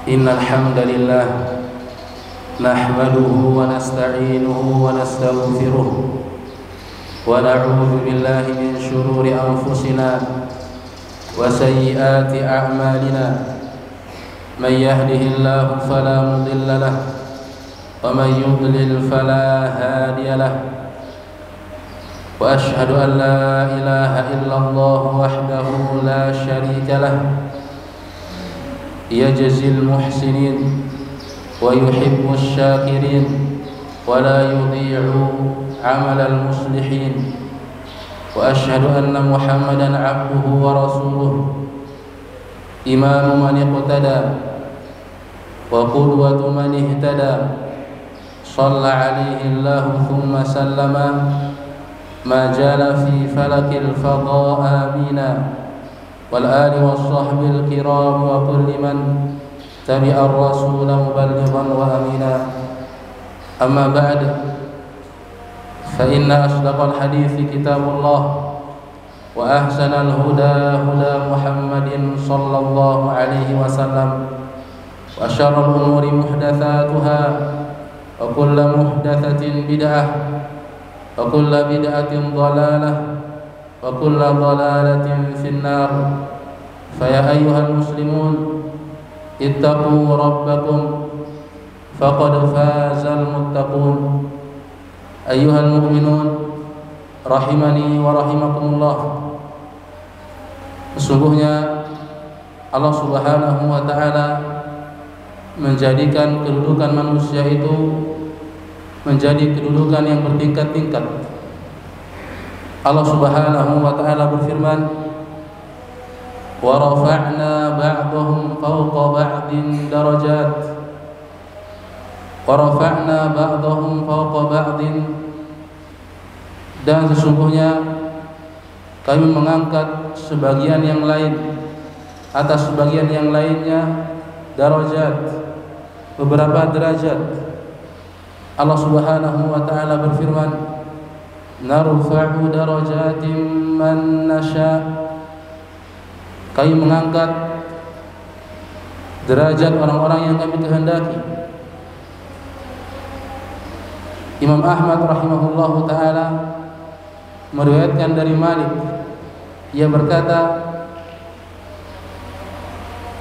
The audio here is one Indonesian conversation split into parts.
إن الحمد لله نحمده ونستعينه ونستغفره ونعوذ بالله من شرور أنفسنا وسيئات أعمالنا من يهده الله فلا مضل له ومن يضلل فلا هادي له وأشهد أن لا إله إلا الله وحده لا شريك له يجزي المحسنين ويحب الشاكرين ولا يضيع عمل المصلحين وأشهد أن محمدا عبده ورسوله إمام من اقتدى وقدوة من اهتدى صلى عليه الله ثم سلم ما جال في فلك الفضاء آمينا والآل والصحب الكرام وكل من تبع الرسول مبلغا وأمينا أما بعد فإن أصدق الحديث كتاب الله وأحسن الهدى هدى محمد صلى الله عليه وسلم وشر الأمور محدثاتها وكل محدثة بدعة وكل بدعة ضلالة وكل ضلالة في النار فيا أيها المسلمون اتقوا ربكم فقد فاز المتقون أيها المؤمنون rahimani wa rahimakumullah. Sesungguhnya Allah Subhanahu wa taala menjadikan kedudukan manusia itu menjadi kedudukan yang bertingkat-tingkat. Allah Subhanahu wa taala berfirman, "Wa rafa'na ba'dahum fawqa ba'din darajat." Wa rafa'na ba'dahum fawqa ba'din, dan sesungguhnya kami mengangkat sebagian yang lain atas sebagian yang lainnya darajat, beberapa derajat. Allah Subhanahu wa taala berfirman, narfa'u darajatin man nasha. Kami mengangkat derajat orang-orang yang kami kehendaki. Imam Ahmad rahimahullahu taala meriwayatkan dari Malik, ia berkata,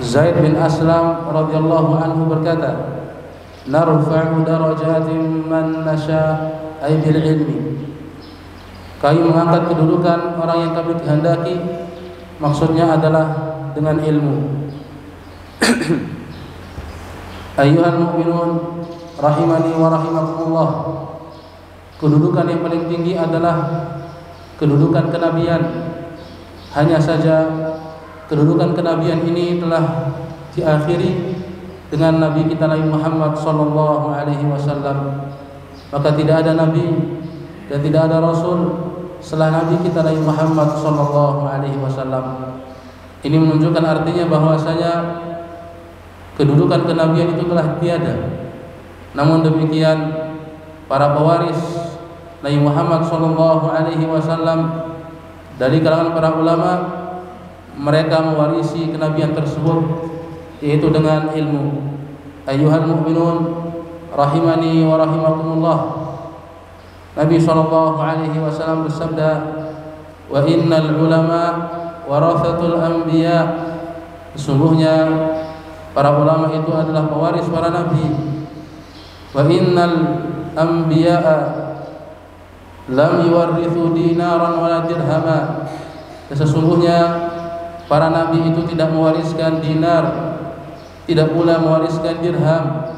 Zaid bin Aslam radhiyallahu anhu berkata, narfa'u darajatin man nasha ay bil ilmi. Kami mengangkat kedudukan orang yang kami kehendaki, maksudnya adalah dengan ilmu. Ayyuhal mu'minun rahimani wa rahimakumullah. Kedudukan yang paling tinggi adalah kedudukan kenabian. Hanya saja kedudukan kenabian ini telah diakhiri dengan Nabi kita Nabi Muhammad sallallahu alaihi wasallam. Maka tidak ada nabi dan tidak ada rasul setelah Nabi kita Nabi Muhammad sallallahu alaihi wasallam. Ini menunjukkan artinya bahwasanya kedudukan kenabian itu telah tiada. Namun demikian para pewaris Nabi Muhammad sallallahu alaihi wasallam dari kalangan para ulama, mereka mewarisi kenabian tersebut yaitu dengan ilmu. Ayyuhal mu'minun rahimani wa rahimakumullah. Nabi sallallahu alaihi wasallam bersabda, wa innal ulama warathatul anbiya. Sesungguhnya para ulama itu adalah pewaris para nabi. Wa innal anbiya'a lam yuwarrithu dinaran wala dirhama. Sesungguhnya para nabi itu tidak mewariskan dinar, tidak pula mewariskan dirham.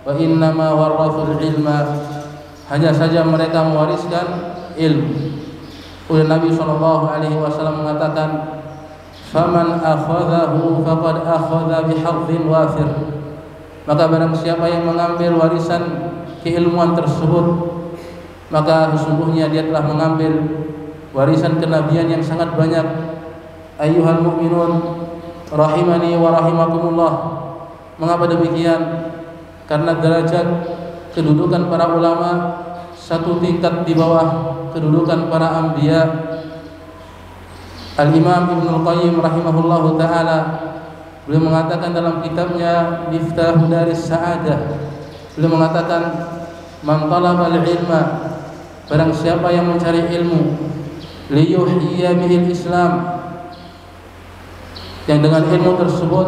Wa innama warrathul ilma. Hanya saja mereka mewariskan ilmu. Oleh Nabi sallallahu alaihi wasallam mengatakan, faman akhadhahu faqad akhadha bihadhin wafir. Maka barang siapa yang mengambil warisan keilmuan tersebut, maka sesungguhnya dia telah mengambil warisan kenabian yang sangat banyak. Ayyuhal mu'minun rahimani wa rahimakumullah. Mengapa demikian? Karena derajat kedudukan para ulama satu tingkat di bawah kedudukan para anbiya. Al-Imam Ibnul Qayyim rahimahullahu taala Beliau mengatakan dalam kitabnya Miftahu Daris Sa'adah, beliau mengatakan man talabal ilma, barang siapa yang mencari ilmu, liyuhyiya bihil Islam, yang dengan ilmu tersebut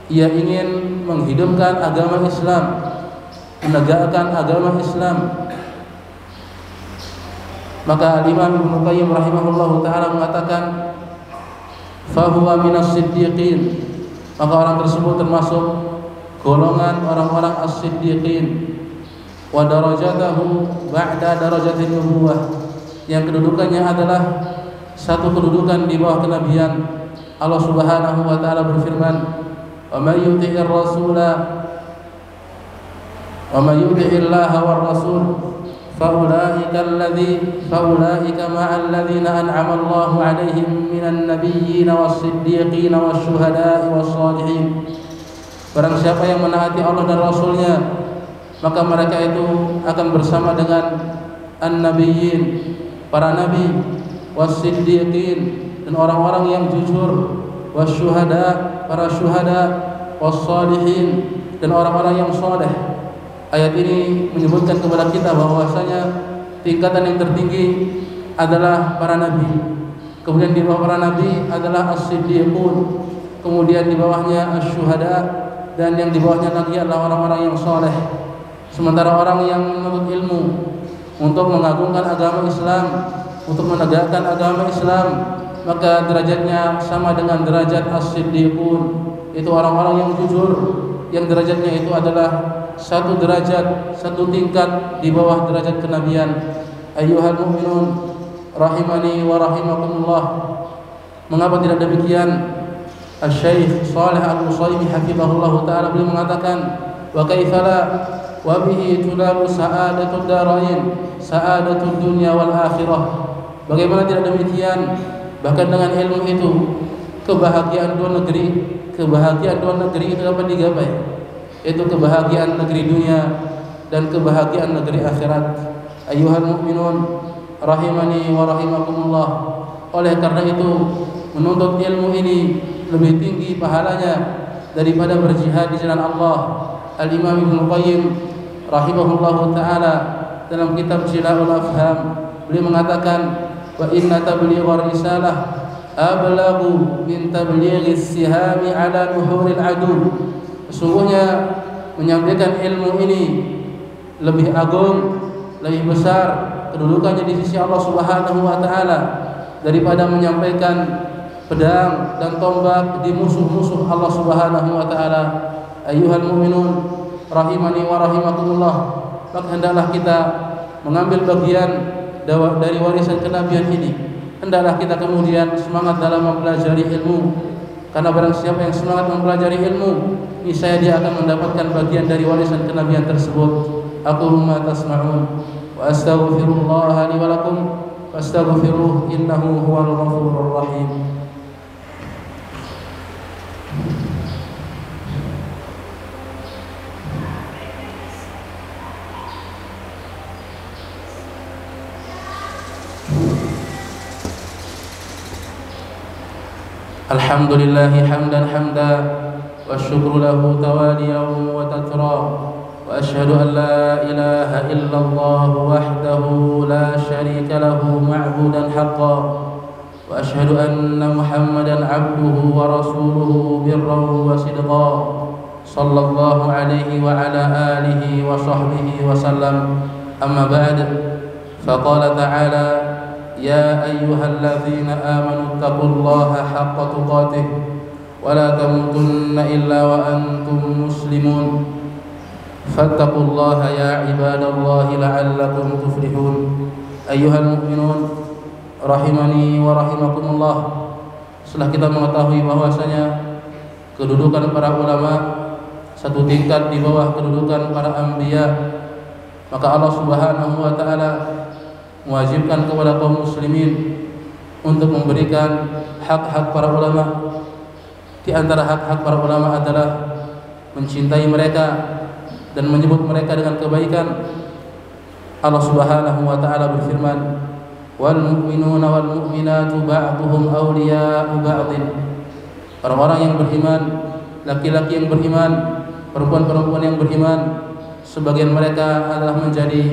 ia ingin menghidupkan agama Islam, menegakkan agama Islam, maka Imam Ibnu Qayyim rahimahullahu taala mengatakan fahuwa minas siddiqin, maka orang tersebut termasuk golongan orang-orang as-siddiqin, wa darajatahu ba'da darajatin nubuwah, yang kedudukannya adalah satu kedudukan di bawah kenabian. Allah Subhanahu wa taala berfirman, "Wa may yuti'ir rasula wa may yuti'illaha war rasul faulaika ma'al ladzina an'ama Allahu 'alaihim minan nabiyyin was-siddiqin wasyuhada'i was-shalihin." Barang siapa yang menaati Allah dan Rasulnya, maka mereka itu akan bersama dengan an-nabiyyin, para nabi, was-siddiqin, dan orang-orang yang jujur, wasyuhada, para syuhada, was-shalihin, dan orang-orang yang saleh. Ayat ini menyebutkan kepada kita bahwasanya tingkatan yang tertinggi adalah para nabi. Kemudian di bawah para nabi adalah as-siddiqun. Kemudian di bawahnya asy-syuhada, dan yang di bawahnya lagi adalah orang-orang yang saleh. Sementara orang yang menuntut ilmu untuk mengagungkan agama Islam, untuk menegakkan agama Islam, maka derajatnya sama dengan derajat as-siddiqun, itu orang-orang yang jujur, yang derajatnya itu adalah satu derajat, satu tingkat di bawah derajat kenabian. Ayyuhal mu'minun rahimani wa rahimakumullah. Mengapa tidak demikian? Asy-Syaikh Shalih Al-Utsaimin hafizahullah taala beliau mengatakan, wa kaifala wa bihi tunalu sa'adatud darain, sa'adatud dunya wal akhirah. Bagaimana tidak demikian? Bahkan dengan ilmu itu kebahagiaan dua negeri, kebahagiaan dua negeri itu dapat digapai, yaitu kebahagiaan negeri dunia dan kebahagiaan negeri akhirat. Ayyuhal mu'minun rahimani wa rahimakumullah. Oleh karena itu, menuntut ilmu ini lebih tinggi pahalanya daripada berjihad di jalan Allah. Al-Imam Ibnu Qayyim rahimahullahu taala dalam kitab Jila'ul Afham beliau mengatakan, wa inna tablighar risalah ablaghu min tablighis sihami ala nuhuril adu. Sesungguhnya menyampaikan ilmu ini lebih agung, lebih besar kedudukannya di sisi Allah Subhanahu wa taala daripada menyampaikan pedang dan tombak di musuh-musuh Allah Subhanahu wa taala. Ayyuhal mu'minun rahimani wa rahimakumullah. Maka hendaklah kita mengambil bagian dari warisan kenabian ini. Hendaklah kita kemudian semangat dalam mempelajari ilmu, karena barang siapa yang semangat mempelajari ilmu, niscaya dia akan mendapatkan bagian dari warisan kenabian tersebut. Aqulu ma tasma'un wa astaghfirullah li wa lakum fastaghfiruhu innahu huwal ghafurur rahim. Alhamdulillahi hamdan hamda wa syukru lahu tawaliyan wa tatra, wa ashhadu an la ilaha illallah wahdahu la syarika lahu ma'budan haqqan, wa ashhadu anna Muhammadan abduhu wa rasuluhu birran wa sidqan, sallallahu alaihi wa ala alihi wa sahbihi wa sallam. Amma ba'd, faqala ta'ala, يا أيها الذين آمنوا اتقوا الله حق تقاته ولا تموتن إلا وأنتم مسلمون فاتقوا الله يا عباد الله لعلكم تفلحون. أيها المؤمنون rahimani wa rahimakumullah. Setelah kita mengetahui bahwasanya kedudukan para ulama satu tingkat di bawah kedudukan para anbiya, maka Allah Subhanahu wa taala mewajibkan kepada kaum muslimin untuk memberikan hak-hak para ulama. Di antara hak-hak para ulama adalah mencintai mereka dan menyebut mereka dengan kebaikan. Allah Subhanahu wa taala berfirman, "Wal mu'minuna wal mu'minatu ba'duhum awliya'u ba'din." orang-orang yang beriman, laki-laki yang beriman, perempuan-perempuan yang beriman. Sebagian mereka adalah menjadi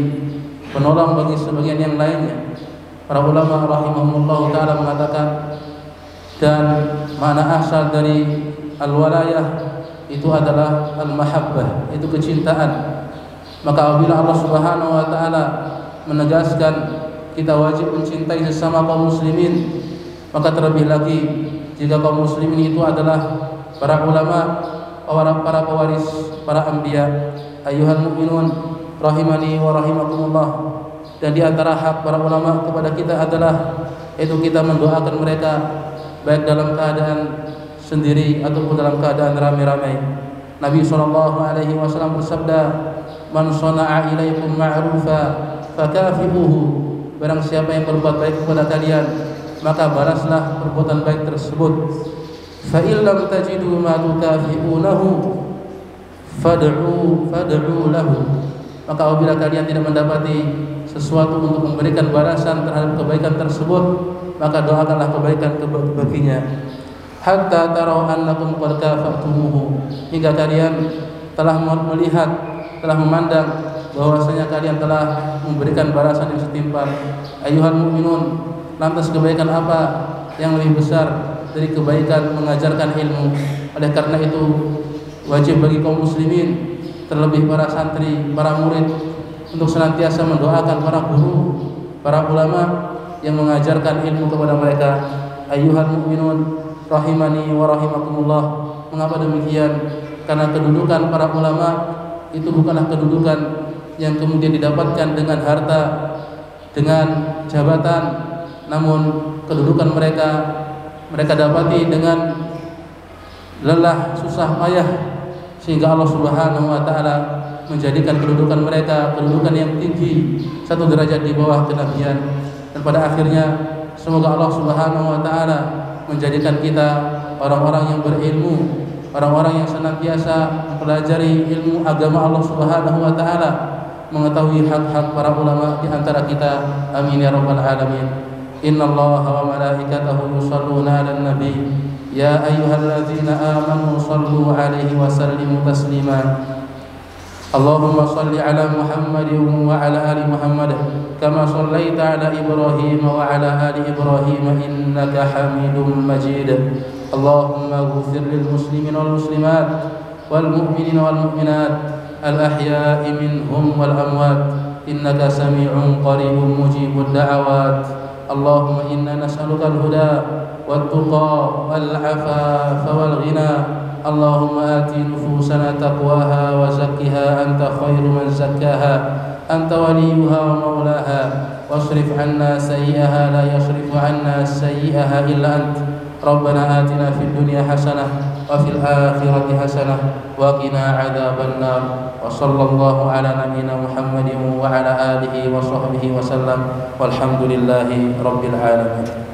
penolong bagi sebagian yang lainnya. Para ulama rahimahumullah ta'ala mengatakan, dan makna asal dari al-walayah itu adalah al-mahabbah, itu kecintaan. Maka apabila Allah Subhanahu wa taala menegaskan kita wajib mencintai sesama kaum muslimin, maka terlebih lagi jika kaum muslimin itu adalah para ulama, para pewaris para anbiya. Ayyuhal mu'minun rahimani wa rahimakumullah. Dan di antara hak para ulama kepada kita adalah itu kita mendoakan mereka baik dalam keadaan sendiri ataupun dalam keadaan ramai-ramai. Nabi SAW bersabda, "Man shana'a ilaikum ma'rufa fakafi'uhu." Barang siapa yang berbuat baik kepada kalian, maka balaslah perbuatan baik tersebut. Fa illam tajidu ma tukafi'unahu fad'u lahu. Maka apabila kalian tidak mendapati sesuatu untuk memberikan balasan terhadap kebaikan tersebut, maka doakanlah kebaikan baginya. Hatta tarau annakum qad kafatumuhu, hingga kalian telah melihat, telah memandang bahwasanya kalian telah memberikan balasan yang setimpal. Ayyuhal mu'minun, lantas kebaikan apa yang lebih besar dari kebaikan mengajarkan ilmu? Oleh karena itu wajib bagi kaum muslimin, terlebih para santri, para murid, untuk senantiasa mendoakan para guru, para ulama yang mengajarkan ilmu kepada mereka. Ayyuhal mu'minun rahimani wa rahimakumullah. Mengapa demikian? Karena kedudukan para ulama itu bukanlah kedudukan yang kemudian didapatkan dengan harta, dengan jabatan, namun kedudukan mereka dapati dengan lelah, susah payah, sehingga Allah Subhanahu wa taala menjadikan kedudukan mereka kedudukan yang tinggi, satu derajat di bawah kenabian. Dan pada akhirnya semoga Allah Subhanahu wa taala menjadikan kita orang-orang yang berilmu, orang-orang yang senantiasa mempelajari ilmu agama Allah Subhanahu wa taala, mengetahui hak-hak para ulama di antara kita. Amin ya rabbal alamin. Innallaha wa malaikatahu yusholluna 'alan nabi ya ayyuhalladzina amanu shallu 'alaihi wa sallimu taslima. Allahumma shalli 'ala Muhammadin wa 'ala ali Muhammad kama shallaita 'ala Ibrahim wa 'ala ali Ibrahim innaka Hamidum Majid. Allahumma ighfir lil muslimin wal muslimat wal mu'minin wal mu'minat al ahya'i minhum wal amwat innaka sami'un qaribun mujibud da'awat. Allahumma inna nas'aluka al-huda wat tuqa wal 'afafa wal ghina. Allahumma ati nufusana taqwaha wa zakkiha anta khairu man zakkaha anta waliyuha wa maulaha wasrif 'anna sayyi'aha la yasrifu 'anna sayyi'aha illa ant. Rabbana atina fid dunya hasanah wa fil akhirati hasanah wa qina 'adzaban nar. Wa sallallahu ala nabiyyina Muhammadin wa ala alihi wa sahbihi wa sallam. Walhamdulillahi rabbil alamin.